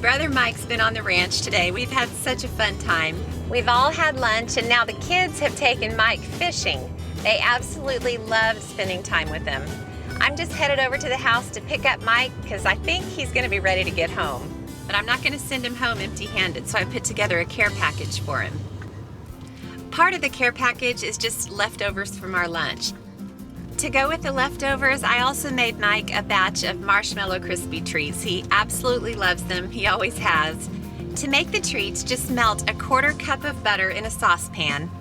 brother Mike's been on the ranch today. We've had such a fun time. We've all had lunch and now the kids have taken Mike fishing. They absolutely love spending time with him. I'm just headed over to the house to pick up Mike because I think he's gonna be ready to get home. But I'm not gonna send him home empty-handed, so I put together a care package for him. Part of the care package is just leftovers from our lunch. To go with the leftovers, I also made Mike a batch of Marshmallow crispy treats. He absolutely loves them, he always has. To make the treats, just melt a 1/4 cup of butter in a saucepan,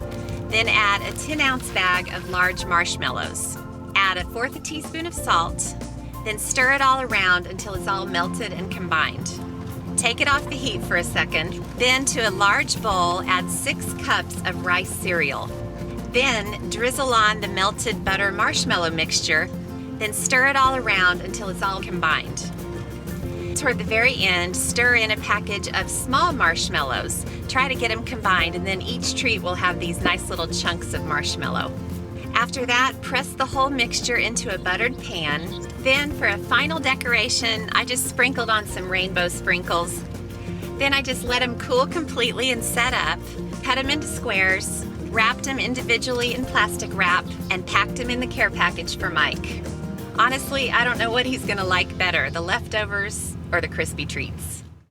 then add a 10-ounce bag of large marshmallows. Add 1/4 teaspoon of salt, then stir it all around until it's all melted and combined. Take it off the heat for a second, then to a large bowl, add 6 cups of rice cereal. Then drizzle on the melted butter marshmallow mixture, then stir it all around until it's all combined. Toward the very end, stir in a package of small marshmallows. Try to get them combined, and then each treat will have these nice little chunks of marshmallow. After that, press the whole mixture into a buttered pan. Then for a final decoration, I just sprinkled on some rainbow sprinkles. Then I just let them cool completely and set up, cut them into squares, wrapped them individually in plastic wrap, and packed them in the care package for Mike. Honestly, I don't know what he's gonna like better, the leftovers or the crispy treats.